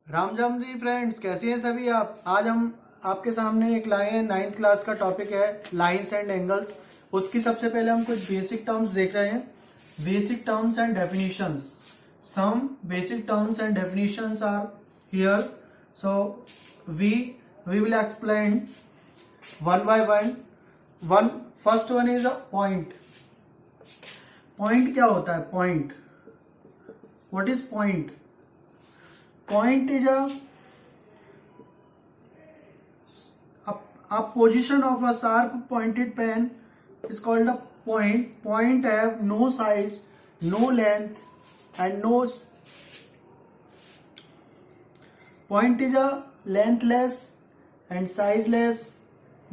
Ram Ram ji friends, कैसे हैं सभी आप। आज हम आपके सामने एक लाए हैं। 9th क्लास का टॉपिक है लाइंस एंड एंगल्स। उसकी सबसे पहले हम कुछ बेसिक टर्म्स देख रहे हैं। Basic terms and definitions. Some basic terms and definitions are here. So we will explain one by one. First one is a point. Point क्या होता है? Point, what is point? Point is a position of a sharp pointed pen is called a point. Point have no size, no length, and no. Point is a lengthless and sizeless.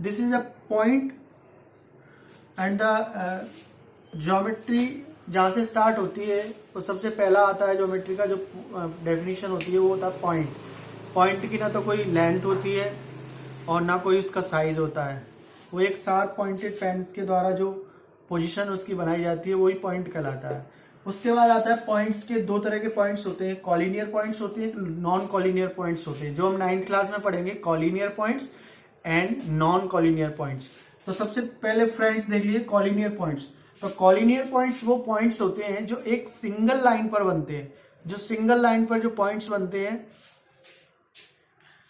This is a point, and the geometry जहाँ से start होती है वो सबसे पहला आता है। Geometry का जो डेफिनेशन होती है वो होता है पॉइंट। पॉइंट की ना तो कोई लेंथ होती है और ना कोई उसका साइज होता है। वो एक शार्प पॉइंटेड पेन के द्वारा जो पोजीशन उसकी बनाई जाती है वही पॉइंट कहलाता है। उसके बाद आता है पॉइंट्स के दो तरह के पॉइंट्स होते हैं। कॉलिनियर पॉइंट्स होते हैं, नॉन कॉलिनियर पॉइंट्स होते हैं, जो हम 9th क्लास में पढ़ेंगे। Collinear points and non collinear points. तो सबसे पहले फ्रेंड्स देख लीजिए कॉलिनियर पॉइंट्स। तो कॉलिनियर पॉइंट्स वो पॉइंट्स होते हैं जो एक सिंगल लाइन पर बनते हैं। जो सिंगल लाइन पर जो पॉइंट्स बनते हैं,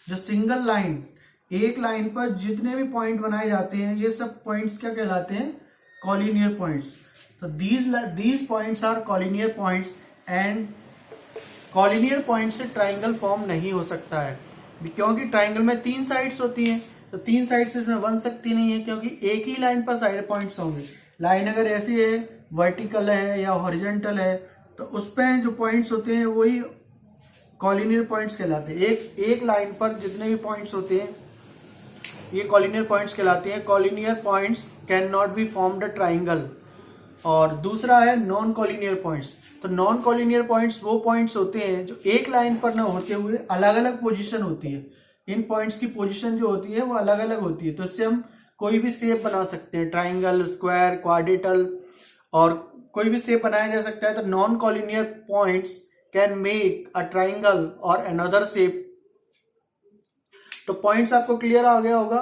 जो सिंगल लाइन, एक लाइन पर जितने भी पॉइंट बनाए जाते हैं, ये सब पॉइंट्स क्या कहलाते हैं? Collinear points. तो these points are collinear points. And collinear point से ट्राइंगल फॉर्म नहीं हो सकता है, क्योंकि ट्राइंगल में 3 साइड्स होती हैं। तो 3 साइड्स इसमें बन सकती नहीं है, क्योंकि एक ही लाइन पर साइड पॉइंट्स होंगे। लाइन अगर ऐसी है, वर्टिकल है या हॉरिजॉन्टल है, तो उस पे जो पॉइंट्स होते हैं वही कॉलिनियर पॉइंट्स कहलाते हैं। एक लाइन पर जितने भी पॉइंट्स होते हैं ये कॉलिनियर पॉइंट्स कहलाते हैं। Collinear points can not be formed a triangle. और दूसरा है नॉन कॉलिनियर पॉइंट्स। तो नॉन कॉलिनियर पॉइंट्स वो पॉइंट्स होते हैं जो एक लाइन पर न होते हुए अलग अलग पोजीशन होती है। इन पॉइंट्स की पोजीशन जो होती है वो अलग अलग होती है। तो इससे हम कोई भी शेप बना सकते हैं, ट्राइंगल, स्क्वायर, क्वाड्रेटल, और कोई भी शेप बनाया जा सकता है। तो non collinear points can make a triangle और अनदर शेप। तो पॉइंट्स आपको क्लियर आ गया होगा।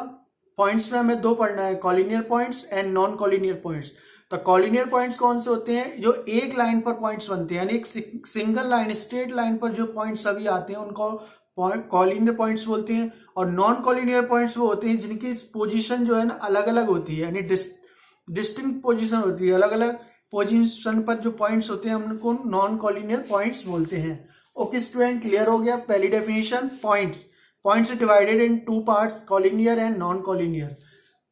पॉइंट्स में हमें 2 पढ़ना है, collinear points and non collinear points. तो कॉलिनियर पॉइंट्स कौन से होते हैं? जो एक लाइन पर पॉइंट्स बनते हैं, यानी एक सिंगल लाइन, स्ट्रेट लाइन पर जो पॉइंट्स सभी आते हैं उनको कॉलिनियर पॉइंट्स बोलते हैं। और नॉन कॉलिनियर पॉइंट्स वो होते हैं जिनकी पोजीशन जो है ना अलग अलग होती है, यानी डिस्टिंक्ट पोजीशन होती है। अलग अलग पोजीशन पर जो पॉइंट्स होते हैं हम उनको नॉन कॉलिनियर पॉइंट्स बोलते हैं। ओके स्टूडेंट, क्लियर हो गया पहली definition. Points are divided in 2 parts, collinear and non-collinear.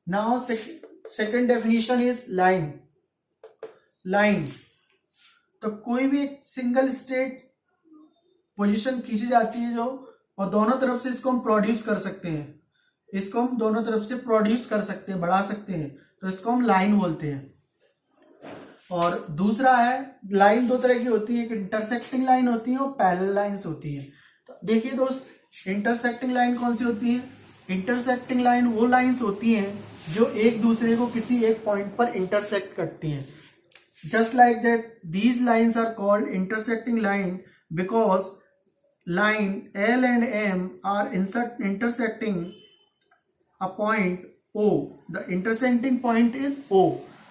Now second definition is line. Line, तो कोई भी सिंगल स्ट्रेट पोजीशन खींची जाती है जो, और दोनों तरफ से इसको हम प्रोड्यूस कर सकते हैं। इसको हम दोनों तरफ से प्रोड्यूस कर सकते हैं, बढ़ा सकते हैं, तो इसको हम लाइन बोलते हैं। और दूसरा है, लाइन 2 तरह की होती है, एक इंटरसेक्टिंग लाइन होती है और पैरेलल लाइंस होती है। तो देखिए दोस्त, इंटरसेक्टिंग लाइन कौन सी होती है? इंटरसेक्टिंग लाइन वो लाइंस होती हैं जो एक दूसरे को किसी एक पॉइंट पर इंटरसेक्ट करती हैं। Just like that these lines are called intersecting line because line L and M are intersecting a point O. The intersecting point is O.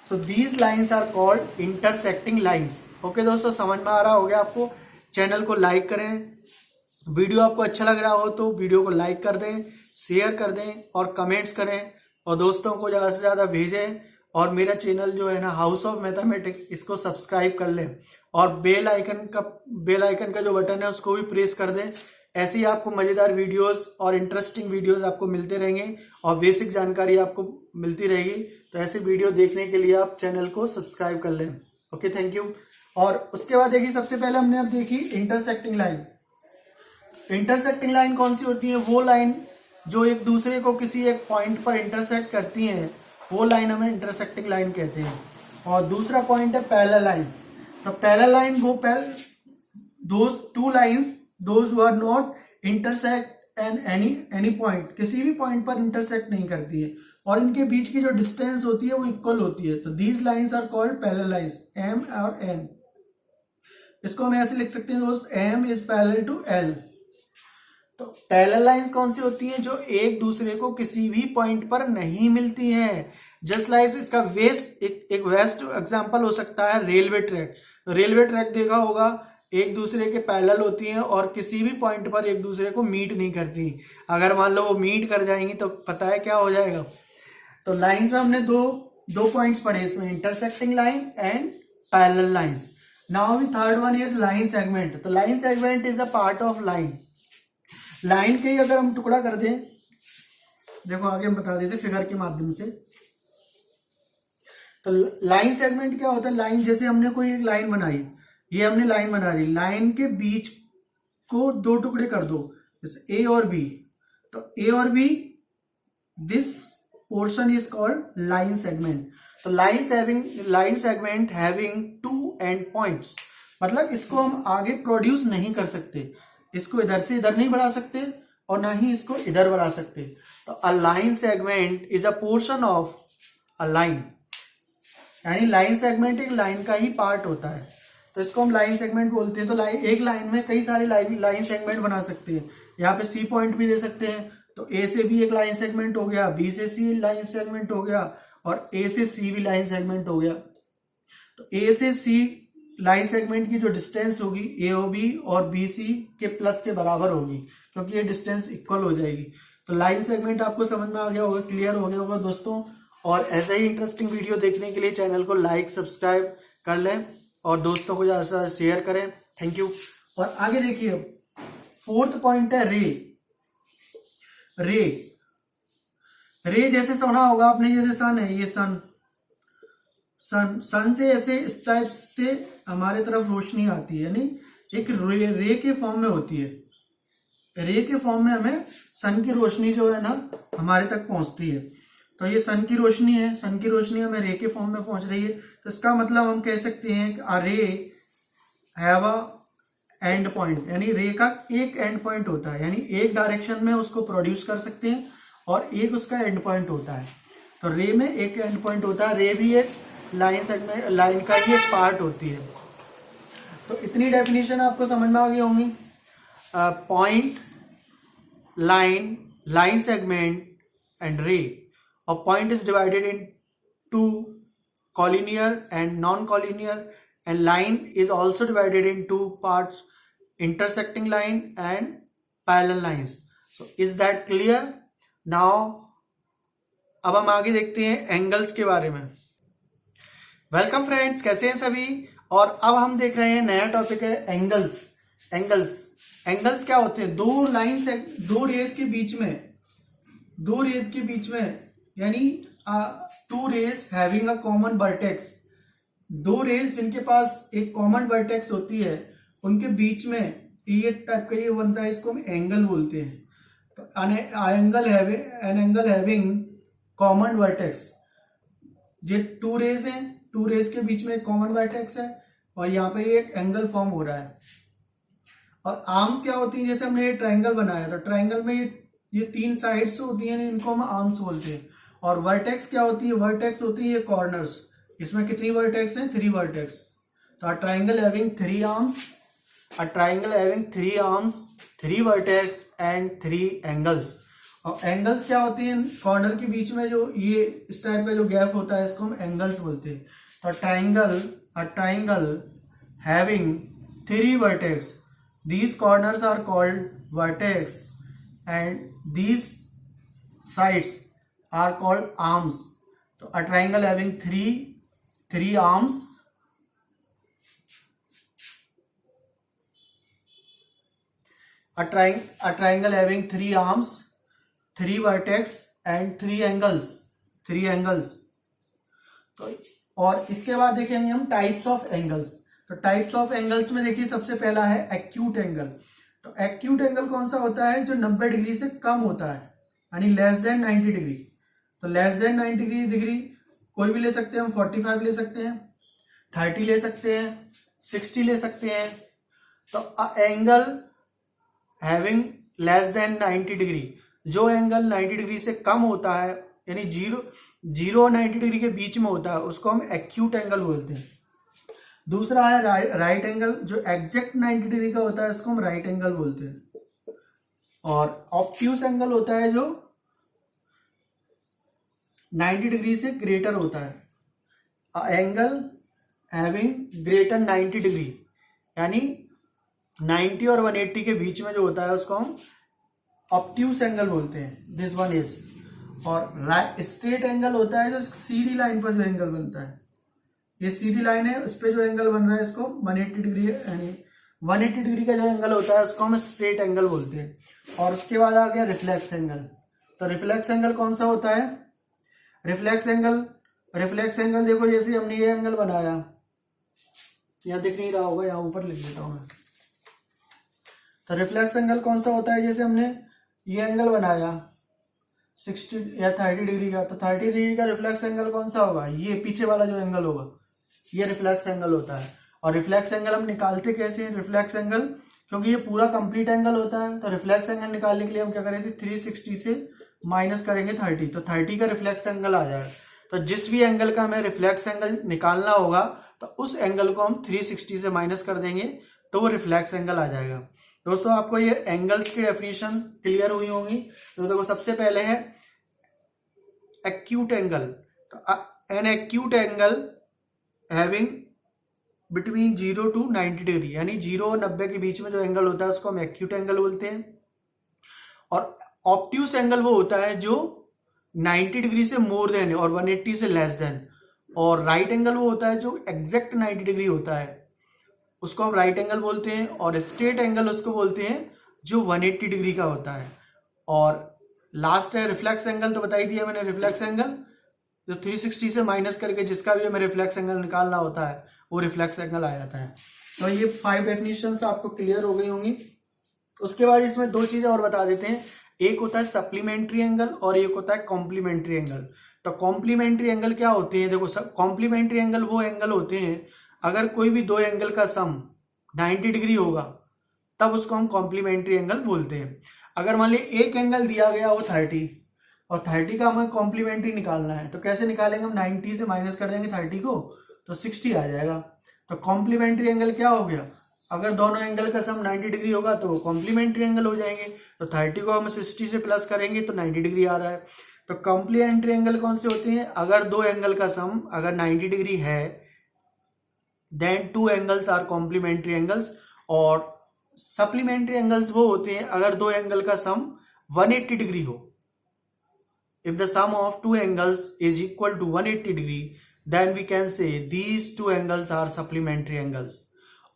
So these lines are called intersecting lines. Okay दोस्तों, समझ में आ रहा हो गया आपको? Channel को like करें। Video आपको अच्छा लग रहा हो तो वीडियो को लाइक कर दें, शेयर कर दें और कमेंट्स करें, और दोस्तों को ज़्यादा से ज़्यादा भेजें। और मेरा चैनल जो है ना, हाउस ऑफ मैथमेटिक्स, इसको सब्सक्राइब कर लें और बेल आइकन का जो बटन है उसको भी प्रेस कर दें। ऐसे ही आपको मज़ेदार वीडियोस और इंटरेस्टिंग वीडियोस आपको मिलते रहेंगे और बेसिक जानकारी आपको मिलती रहेगी। तो ऐसे वीडियो देखने के लिए आप चैनल को सब्सक्राइब कर लें। Okay, thank you. और उसके बाद देखिए, सबसे पहले हमने अब देखी इंटरसेक्टिंग लाइन। इंटरसेक्टिंग लाइन कौन सी होती है? वो लाइन जो एक दूसरे को किसी एक पॉइंट पर इंटरसेक्ट करती हैं, वो लाइन हमें इंटरसेक्टिंग लाइन कहते हैं। और दूसरा पॉइंट है पैरेलल लाइन। तो पैरेलल लाइन वो those 2 lines those who are not intersect and any point, किसी भी पॉइंट पर इंटरसेक्ट नहीं करती है, और इनके बीच की जो डिस्टेंस होती है वो इक्वल होती है। तो these lines are called parallel lines, M और N। इसको हम ऐसे लिख सकते हैं दोस्त, M is parallel to L। तो पैरेलल लाइंस कौन सी होती हैं? जो एक दूसरे को किसी भी पॉइंट पर नहीं मिलती हैं। जस्ट लाइक इसका एक वेस्ट एग्जांपल हो सकता है रेलवे ट्रैक। रेलवे ट्रैक देखा होगा, एक दूसरे के पैरेलल होती हैं और किसी भी पॉइंट पर एक दूसरे को मीट नहीं करती। अगर मान लो वो मीट कर जाएंगी तो पता है क्या हो जाएगा। तो लाइंस में हमने दो पॉइंट्स पढ़े इसमें, intersecting line and parallel lines. Now we third one is line segment. तो line segment is a part of line. Line के ही अगर हम टुकड़ा कर दें, देखो आगे हम बता देते फिगर के माध्यम से। तो लाइन सेगमेंट क्या होता है? लाइन, जैसे हमने कोई एक लाइन बनाई, ये हमने लाइन बना दी, लाइन के बीच को दो टुकड़े कर दो, जैसे ए और बी। तो ए और B, this portion is called line segment. तो line segment having two end points, मतलब इसको हम आगे प्रोड्यूस नहीं कर सकते, इसको इधर से इधर नहीं बढ़ा सकते और ना ही इसको इधर बढ़ा सकते। तो a line segment is a portion of a line, यानी लाइन सेगमेंट एक लाइन का ही पार्ट होता है, तो इसको हम लाइन सेगमेंट बोलते हैं। तो एक लाइन में कई सारे लाइन सेगमेंट बना सकते हैं। यहाँ पे सी पॉइंट भी दे सकते हैं, तो ए से भी एक लाइन सेगमेंट हो गया, बी से सी लाइन सेगमेंट हो गया और ए से सी भी लाइन सेगमेंट हो गया। तो ए से सी लाइन सेगमेंट की जो डिस्टेंस होगी ए ओ बी और बी सी के प्लस के बराबर होगी, क्योंकि ये डिस्टेंस इक्वल हो जाएगी। तो लाइन सेगमेंट आपको समझ में आ गया होगा, क्लियर हो गया होगा दोस्तों। और ऐसे ही इंटरेस्टिंग वीडियो देखने के लिए चैनल को लाइक सब्सक्राइब कर लें और दोस्तों को ज़्यादा से ज़्यादा शेयर करें। Thank you. और आगे देखिए, फोर्थ पॉइंट है रे जैसे सुना होगा आपने, जैसे सन है, ये सन से ऐसे इस टाइप से हमारे तरफ रोशनी आती है, यानी एक रे के फॉर्म में होती है। रे के फॉर्म में हमें सन की रोशनी जो है ना हमारे तक पहुंचती है। तो ये सन की रोशनी है, सन की रोशनी हमें रे के फॉर्म में पहुंच रही है। तो इसका मतलब हम कह सकते हैं कि अ रे हैव अ एंड पॉइंट, यानी रे का एक एंड पॉइंट होता है, यानी एक डायरेक्शन में उसको प्रोड्यूस कर सकते हैं और एक उसका एंड पॉइंट होता है। तो रे में एक एंड पॉइंट होता है, रे भी एक लाइन सेगमेंट, लाइन का ही एक पार्ट होती है। तो इतनी डेफिनेशन आपको समझ में आ गई होंगी। Point, line segment and ray. और point is divided into, collinear and non-collinear, and line is also divided in two parts, intersecting line and parallel lines. So is that clear? Now अब हम आगे देखते हैं angles के बारे में। Welcome friends, कैसे हैं सभी? और अब हम देख रहे हैं नया टॉपिक है एंगल्स क्या होते हैं? दो रेज के बीच में यानी two rays having a common vertex, दो रेज जिनके पास एक कॉमन वर्टेक्स होती है, उनके बीच में ये टाइप का ये बनता है, इसको हम एंगल बोलते हैं। तो an angle having common vertex, ये टू रेज हैं, टू रेज के बीच में एक कॉमन वर्टेक्स है और यहाँ पे एक एंगल फॉर्म हो रहा है। और आर्म्स क्या होती है? जैसे हमने ये ट्रायंगल बनाया, तो ट्रायंगल में ये तीन साइड्स होती हैं, इनको हम आर्म्स बोलते हैं। और वर्टेक्स क्या होती है? वर्टेक्स होती है ये कॉर्नर्स। इसमें कितनी वर्टेक्स हैं? 3 वर्टेक्स। तो triangle having 3 arms, three vertex and 3 angles. और एंगल्स क्या होती हैं? कॉर्नर के बीच में जो ये इस टाइप का जो गैप होता है, इसको हम एंगल्स बोलते हैं। तो triangle having 3 vertex, these corners are called vertex and these sides are called arms. So a triangle having three arms, a triangle having 3 arms, 3 vertex and 3 angles. तो और इसके बाद देखेंगे हम टाइप्स ऑफ एंगल्स। तो टाइप्स ऑफ एंगल्स में देखिए, सबसे पहला है एक्यूट एंगल। तो एक्यूट एंगल कौन सा होता है? जो 90 डिग्री से कम होता है, यानी लेस देन 90 डिग्री। तो लेस देन 90 डिग्री कोई भी ले सकते हैं, हम 45 ले सकते हैं, 30 ले सकते हैं, 60 ले सकते हैं। तो angle having less than 90 degree, जो एंगल 90 डिग्री से कम होता है, यानी 0 और 90 डिग्री के बीच में होता है, उसको हम एक्यूट एंगल बोलते हैं। दूसरा है राइट एंगल, जो एग्जैक्ट 90 डिग्री का होता है, इसको हम राइट एंगल बोलते हैं। और ऑब्ट्यूस एंगल होता है जो 90 डिग्री से ग्रेटर होता है। एंगल हैविंग ग्रेटर 90 डिग्री, यानी 90 और 180 के बीच में जो होता है उसको हम ऑब्ट्यूस एंगल बोलते हैं। This one is. और स्ट्रेट एंगल होता है जो सीधी लाइन पर जो एंगल बनता है, ये सीधी लाइन है, उस पर जो एंगल बन रहा है इसको 180 डिग्री, यानी 180 डिग्री का जो एंगल होता है उसको हम स्ट्रेट एंगल बोलते हैं। और उसके बाद आ गया रिफ्लेक्स एंगल। तो रिफ्लेक्स एंगल कौन सा होता है? रिफ्लेक्स एंगल देखो, जैसे हमने ये एंगल बनाया, यहाँ दिख नहीं रहा होगा, यहाँ ऊपर लिख देता हूँ मैं। तो रिफ्लेक्स एंगल कौन सा होता है? जैसे हमने ये एंगल बनाया 60 या 30 डिग्री का, तो 30 डिग्री का रिफ्लेक्स एंगल कौन सा होगा? ये पीछे वाला जो एंगल होगा, ये रिफ्लेक्स एंगल होता है। और रिफ्लेक्स एंगल हम निकालते कैसे हैं? रिफ्लेक्स एंगल, क्योंकि ये पूरा कंप्लीट एंगल होता है, तो रिफ्लेक्स एंगल निकालने के लिए हम क्या करेंगे? 360 से माइनस करेंगे 30, तो 30 का रिफ्लेक्स एंगल आ जाएगा। तो जिस भी एंगल का हमें रिफ्लेक्स एंगल निकालना होगा, तो उस एंगल को हम 360 से माइनस कर देंगे, तो वो रिफ्लेक्स एंगल आ जाएगा। दोस्तों, आपको ये एंगल्स की डेफिनेशन क्लियर हुई होंगी। तो देखो, सबसे पहले है एक्यूट एंगल। तो an acute angle having between 0 to 90 degree, यानी 0 और 90 के बीच में जो एंगल होता है उसको हम एक्यूट एंगल बोलते हैं। और ऑब्ट्यूस एंगल वो होता है जो 90 डिग्री से मोर देन और 180 से लेस देन। और राइट एंगल वो होता है जो एग्जैक्ट 90 डिग्री होता है, उसको हम राइट एंगल बोलते हैं। और स्ट्रेट एंगल उसको बोलते हैं जो 180 डिग्री का होता है। और लास्ट है रिफ्लेक्स एंगल। तो बता ही दिया मैंने, रिफ्लेक्स एंगल जो 360 से माइनस करके जिसका भी हमें रिफ्लेक्स एंगल निकालना होता है वो रिफ्लेक्स एंगल आ जाता है। तो ये 5 डेफिनेशंस आपको क्लियर हो गई होंगी। उसके बाद इसमें 2 चीजें और बता देते हैं। एक होता है सप्लीमेंट्री एंगल और एक होता है कॉम्प्लीमेंट्री एंगल। तो कॉम्प्लीमेंट्री एंगल क्या होते हैं? देखो, कॉम्प्लीमेंट्री एंगल वो एंगल होते हैं, अगर कोई भी 2 एंगल का सम 90 डिग्री होगा तब उसको हम कॉम्प्लीमेंट्री एंगल बोलते हैं। अगर मान लीजिए एक एंगल दिया गया वो 30 और 30 का हमें कॉम्प्लीमेंट्री निकालना है, तो कैसे निकालेंगे? हम 90 से माइनस कर देंगे 30 को, तो 60 आ जाएगा। तो कॉम्प्लीमेंट्री एंगल क्या हो गया? अगर दोनों एंगल का सम 90 डिग्री होगा तो वो कॉम्प्लीमेंट्री एंगल हो जाएंगे। तो 30 को हम 60 से प्लस करेंगे तो 90 डिग्री आ रहा है। तो कॉम्प्लीमेंट्री एंगल कौन से होते हैं? अगर 2 एंगल का सम अगर 90 डिग्री है, then 2 angles are complementary angles. और सप्लीमेंट्री एंगल्स वो होते हैं अगर 2 एंगल का सम 180 डिग्री हो। If the sum of 2 angles is equal to 180 degree, then we can say these 2 angles are supplementary angles.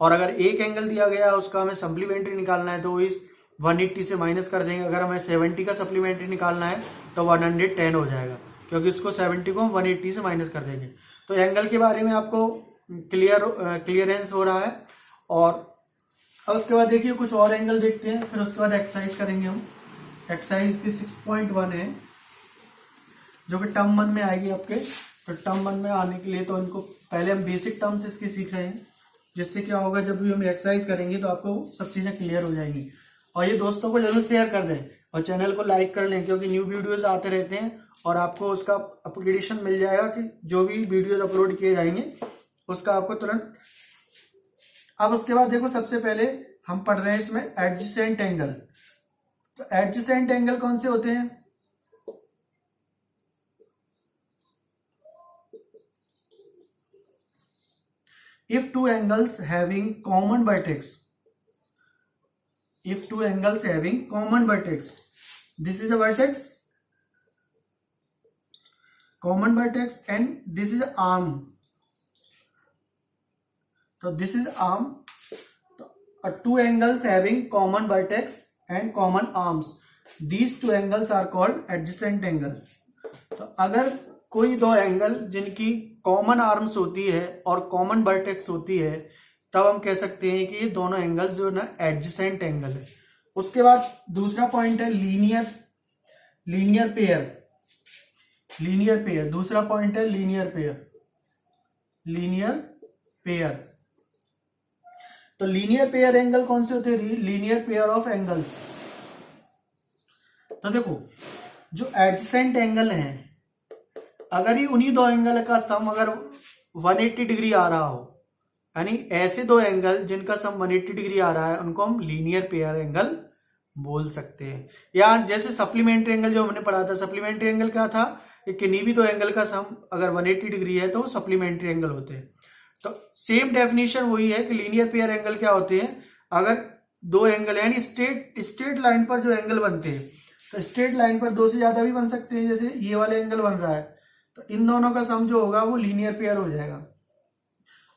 और अगर एक एंगल दिया गया उसका हमें सप्लीमेंट्री निकालना है तो इस 180 से माइनस कर देंगे। अगर हमें 70 का सप्लीमेंट्री निकालना है तो 110 हो जाएगा, क्योंकि इसको 70 को हम 180 से माइनस कर देंगे। तो एंगल के बारे में आपको क्लियरेंस हो रहा है। और अब उसके बाद देखिए कुछ और एंगल देखते हैं, फिर उसके बाद एक्सरसाइज करेंगे हम। एक्सरसाइज की 6.1 है जो कि टर्म 1 में आएगी आपके। तो टर्म 1 में आने के लिए तो इनको पहले हम बेसिक टर्म्स इसकी सीख रहे हैं, जिससे क्या होगा जब भी हम एक्सरसाइज करेंगे तो आपको सब चीजें क्लियर हो जाएंगी। और ये दोस्तों को जरूर शेयर कर दें और चैनल को लाइक कर लें, क्योंकि न्यू वीडियोस आते रहते हैं और आपको उसका अपग्रेडेशन मिल जाएगा कि जो भी वीडियोस अपलोड किए जाएंगे उसका आपको तुरंत। अब उसके बाद देखो, सबसे पहले हम पढ़ रहे हैं इसमें एडजेसेंट एंगल। तो एडजेसेंट एंगल कौन से होते हैं? If two angles having common vertex, this is a vertex, common vertex, and this is arm. So this is arm. Two angles having common vertex and common arms, these 2 angles are called adjacent angle. तो अगर कोई 2 angle जिनकी common arms होती है और common vertex होती है, तब हम कह सकते हैं कि ये दोनों एंगल्स जो है ना एडजेसेंट एंगल है। उसके बाद दूसरा पॉइंट है लीनियर पेयर। दूसरा पॉइंट है लीनियर पेयर। तो लीनियर पेयर एंगल कौन से होते हैं? Linear pair of angles. तो देखो, जो एडजेसेंट एंगल हैं, अगर ही उन्हीं 2 एंगल का सम अगर 180 डिग्री आ रहा हो, यानी ऐसे 2 एंगल जिनका सम 180 डिग्री आ रहा है, उनको हम लीनियर पेयर एंगल बोल सकते हैं। या जैसे सप्लीमेंट्री एंगल जो हमने पढ़ा था, सप्लीमेंट्री एंगल क्या था, किन्हीं भी दो एंगल का सम अगर 180 डिग्री है तो सप्लीमेंट्री एंगल होते हैं। तो सेम डेफिनेशन वही है कि लीनियर पेयर एंगल क्या होते हैं, अगर दो एंगल यानी स्ट्रेट लाइन पर जो एंगल बनते हैं, तो स्ट्रेट लाइन पर दो से ज्यादा भी बन सकते हैं, जैसे ये वाले एंगल बन रहा है तो इन दोनों का सम जो होगा वो लीनियर पेयर हो जाएगा।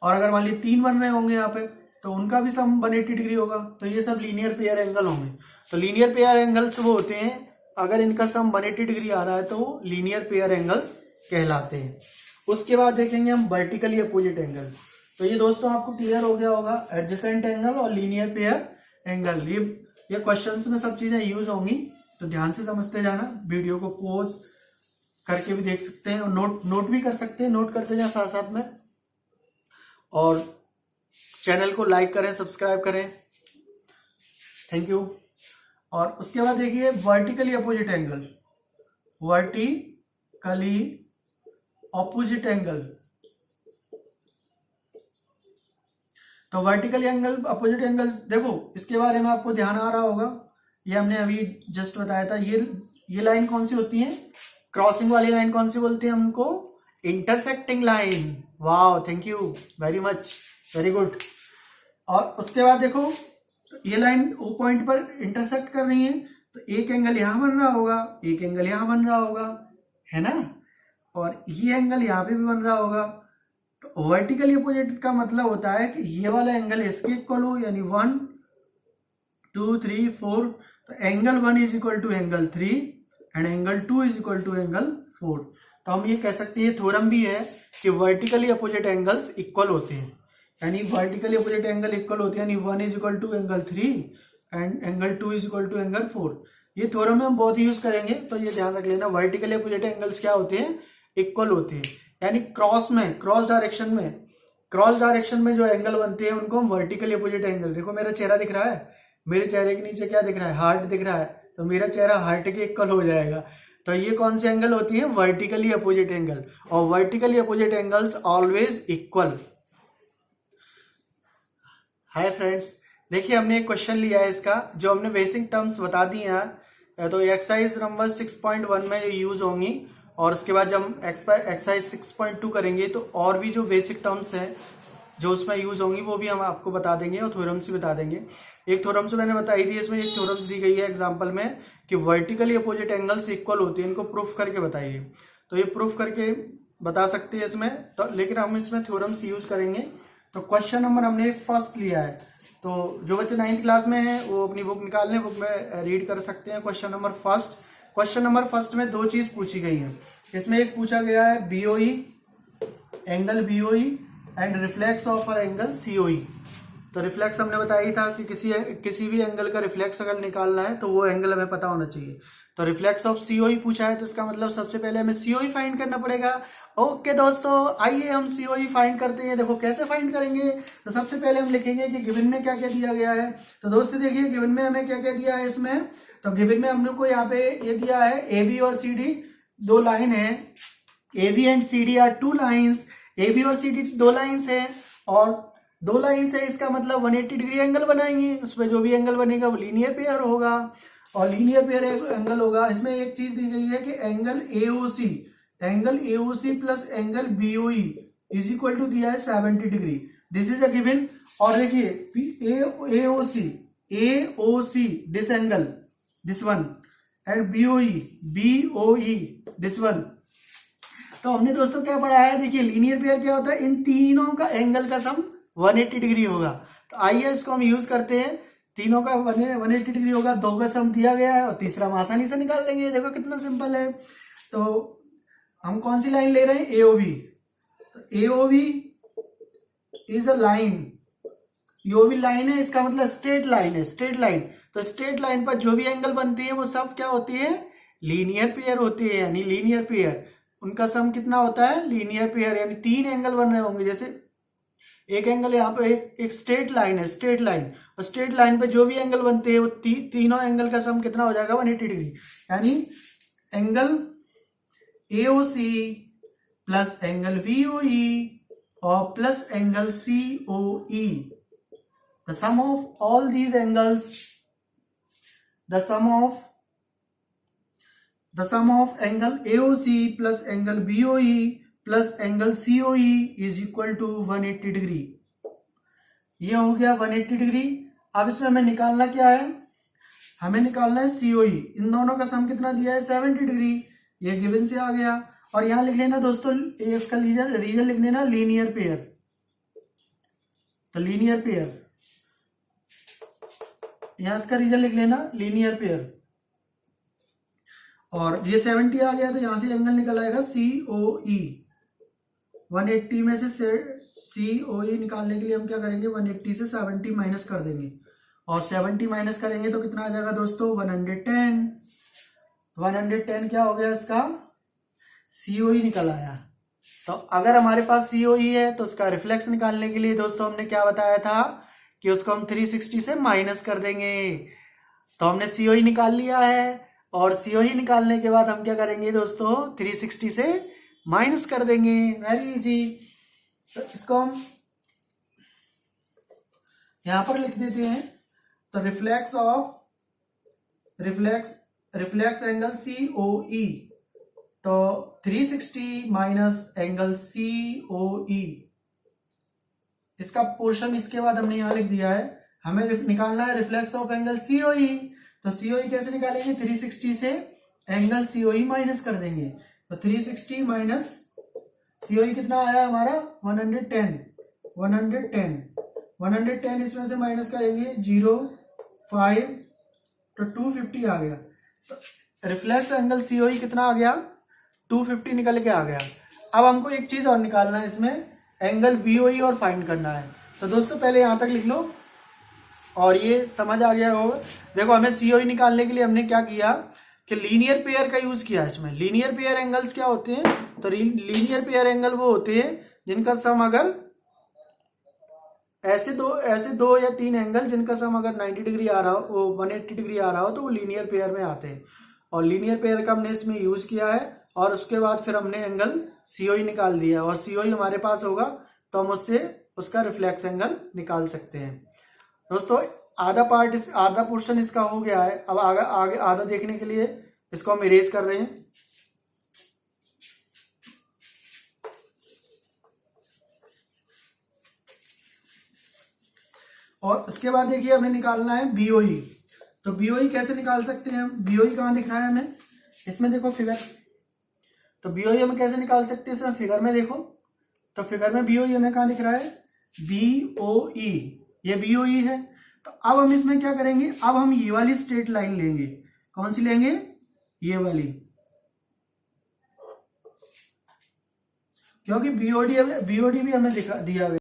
और अगर मान लीजिए 3 बन रहे होंगे यहाँ पे तो उनका भी सम 180 डिग्री होगा, तो ये सब लीनियर पेयर एंगल होंगे। तो लीनियर पेयर एंगल्स वो होते हैं अगर इनका सम 180 डिग्री आ रहा है तो वो लीनियर पेयर एंगल्स कहलाते हैं। उसके बाद देखेंगे हम वर्टिकली अपोजिट एंगल। तो ये दोस्तों आपको क्लियर हो गया होगा, एडजेसेंट एंगल और लीनियर पेयर एंगल, ये क्वेश्चंस में सब चीजें यूज होंगी, तो ध्यान से समझते जाना। वीडियो को पॉज करके भी देख सकते हैं और नोट भी कर सकते हैं, नोट करते जाए साथ साथ में। और चैनल को लाइक करें, सब्सक्राइब करें, थैंक यू। और उसके बाद देखिए vertically opposite angle, vertically opposite angle. तो वर्टिकली एंगल अपोजिट एंगल देखो, इसके बारे में आपको ध्यान आ रहा होगा, ये हमने अभी जस्ट बताया था। ये लाइन कौन सी होती है, क्रॉसिंग वाली लाइन कौन सी बोलते हैं हमको, इंटरसेक्टिंग लाइन। वाह, thank you very much, very good. और उसके बाद देखो ये लाइन ओ पॉइंट पर इंटरसेक्ट कर रही है, तो एक एंगल यहां बन रहा होगा, एक एंगल यहां बन रहा होगा, है ना, और ये एंगल यहाँ पे भी बन रहा होगा। तो वर्टिकली अपोजिट का मतलब होता है कि ये वाला एंगल इसके इक्वल हो, यानी 1 2 3 4। तो angle 1 is equal to angle 3 and angle 2 is equal to angle 4। तो हम ये कह सकते हैं, थ्योरम भी है कि वर्टिकली अपोजिट एंगल्स इक्वल होते हैं, यानी वर्टिकली अपोजिट एंगल इक्वल होते हैं, यानी 1 is equal to angle 3 and angle 2 is equal to angle 4। ये थ्योरम में हम बहुत यूज करेंगे, तो ये ध्यान रख लेना, वर्टिकली अपोजिट एंगल्स क्या होते हैं, इक्वल होते हैं। यानी क्रॉस डायरेक्शन में जो एंगल बनते हैं उनको हम वर्टिकली अपोजिट एंगल। देखो मेरा चेहरा दिख रहा है, मेरे चेहरे के नीचे क्या दिख रहा है, हार्ट दिख रहा है, तो मेरा चेहरा हार्ट के इक्वल हो जाएगा। तो ये कौन सी एंगल होती है, वर्टिकली अपोजिट एंगल। और vertically opposite angles always equal. Hi friends, देखिए हमने एक क्वेश्चन लिया है इसका, जो हमने बेसिक टर्म्स बता दी हैं, तो एक्सरसाइज नंबर 6.1 में यूज होंगी। और उसके बाद जब हम एक्सरसाइज 6.2 करेंगे तो और भी जो बेसिक टर्म्स हैं जो उसमें यूज होंगी वो भी हम आपको बता देंगे और थ्योरम्स भी बता देंगे। एक थ्योरम्स मैंने बताई थी, इसमें एक थ्योरम्स दी गई है एग्जाम्पल में कि वर्टिकली अपोजिट एंगल्स इक्वल होते हैं, इनको प्रूफ करके बताइए। तो ये प्रूफ करके बता सकते हैं इसमें, तो लेकिन हम इसमें थ्योरम्स यूज करेंगे। तो क्वेश्चन नंबर हमने फर्स्ट लिया है, तो जो बच्चे 9th क्लास में हैं वो अपनी बुक निकाल लें, बुक में रीड कर सकते हैं। क्वेश्चन नंबर फर्स्ट में दो चीज पूछी गई है। इसमें एक पूछा गया है BOE, angle BOE and reflex of angle COE. तो रिफ्लेक्स हमने बताया था कि किसी भी एंगल का रिफ्लेक्स अगर निकालना है तो वो एंगल हमें पता होना चाहिए। तो रिफ्लेक्स ऑफ सीओई पूछा है, तो इसका मतलब सबसे पहले हमें सीओई फाइंड करना पड़ेगा। ओके दोस्तों, आइए हम सीओई फाइंड करते हैं। देखो कैसे फाइंड करेंगे, तो सबसे पहले हम लिखेंगे कि गिवन में क्या क्या दिया गया है। तो दोस्तों देखिए गिवन में हमें क्या क्या दिया है इसमें। तो गिवन में हम लोग को यहाँ पे ये दिया है ए बी और सी डी दो लाइन है, A B and C D are two lines. A B और सी डी दो लाइन्स है और दो लाइन्स है, इसका मतलब 180 डिग्री एंगल बनाएंगे। उसमें जो भी एंगल बनेगा वो लीनियर पेयर होगा और लीनियर पेयर एंगल होगा। इसमें एक चीज दी गई है कि angle AOC plus angle BOE is equal to दिया है 70 degree. This is a given. और देखिए AOC this angle, this one, and BOE this one. तो हमने दोस्तों क्या पढ़ा है, देखिए लीनियर पेयर क्या होता है, इन तीनों का एंगल का सम 180 डिग्री होगा। तो आइए इसको हम यूज करते हैं। तीनों का 180 डिग्री होगा, दो का सम दिया गया है और तीसरा हम आसानी से निकाल लेंगे। देखो कितना सिंपल है। तो हम कौन सी लाइन ले रहे हैं, एओबी। तो AOB is a line, AOB line है, इसका मतलब स्ट्रेट लाइन है, स्ट्रेट लाइन। तो स्ट्रेट लाइन पर जो भी एंगल बनती है वो सब क्या होती है, लीनियर पेयर होती है। यानी लीनियर पेयर उनका सम कितना होता है, लीनियर पेयर। यानी तीन एंगल बन रहे होंगे, जैसे एक एंगल यहाँ पे एक स्ट्रेट लाइन है, स्ट्रेट लाइन, और स्ट्रेट लाइन पे जो भी एंगल बनते हैं वो तीनों एंगल का सम कितना हो जाएगा, 180 डिग्री। यानी angle AOC plus angle BOE और plus angle COE, the sum of all these angles the sum of angle AOC plus angle BOE plus angle COE is equal to 180 degree. ये हो गया 180 degree. अब इसमें हमें निकालना क्या है, हमें निकालना है COE। इन दोनों का सम कितना दिया है 70 डिग्री, ये गिवन से आ गया। और यहां लिख लेना दोस्तों, इसका रीजन लिख लेना लीनियर पेयर। तो लीनियर पेयर, यहां इसका रीजन लिख लेना लीनियर पेयर। और ये 70 आ गया तो यहां से एंगल निकल आएगा COE। 180 में से COE निकालने के लिए हम क्या करेंगे, 180 से 70 माइनस कर देंगे। और 70 माइनस करेंगे तो कितना आ जाएगा दोस्तों 110। 110 क्या हो गया, इसका COE निकल आया। तो अगर हमारे पास COE है तो उसका रिफ्लेक्स निकालने के लिए दोस्तों हमने क्या बताया था कि उसको हम 360 से माइनस कर देंगे। तो हमने COE निकाल लिया है और COE निकालने के बाद हम क्या करेंगे दोस्तों 360 से माइनस कर देंगे। Very easy. तो इसको हम यहां पर लिख देते हैं। तो रिफ्लेक्स एंगल COE, तो 360 माइनस एंगल COE, इसका पोर्शन इसके बाद हमने यहां लिख दिया है। हमें निकालना है रिफ्लेक्स ऑफ एंगल COE। तो COE कैसे निकालेंगे, 360 से एंगल COE माइनस कर देंगे। तो 360 माइनस COE कितना आया हमारा 110। 110 इसमें से माइनस करेंगे 0, 5, तो 250 आ गया। तो रिफ्लेक्स एंगल COE कितना आ गया 250 निकल के आ गया। अब हमको एक चीज और निकालना है, इसमें एंगल BOE और फाइंड करना है। तो दोस्तों पहले यहां तक लिख लो और ये समझ आ गया होगा। देखो हमें COE निकालने के लिए हमने क्या किया कि लीनियर पेयर का यूज किया। इसमें लीनियर पेयर एंगल्स क्या होते हैं, तो लीनियर पेयर एंगल वो होते हैं जिनका सम अगर ऐसे दो या तीन एंगल जिनका सम अगर 90 डिग्री आ रहा हो, वो 180 डिग्री आ रहा हो, तो वो लीनियर पेयर में आते हैं। और लीनियर पेयर का हमने इसमें यूज किया है। और उसके बाद फिर हमने एंगल COE निकाल दिया और COE हमारे पास होगा तो हम उससे उसका रिफ्लेक्स एंगल निकाल सकते हैं। दोस्तों आधा पोर्शन इसका हो गया है। अब आगे आधा देखने के लिए इसको हम इरेज कर रहे हैं। और उसके बाद देखिए हमें निकालना है BOE। तो BOE कैसे निकाल सकते हैं हम, BOE कहाँ दिख रहा है हमें, इसमें देखो फिगर। तो BOE हम कैसे निकाल सकते हैं, इसमें फिगर में देखो। तो फिगर में BOE हमें कहाँ दिख रहा है, BOE, ये BOE है। तो अब हम इसमें क्या करेंगे, अब हम ये वाली स्ट्रेट लाइन लेंगे। कौन सी लेंगे, ये वाली, क्योंकि BOD भी हमें दिया हुआ है।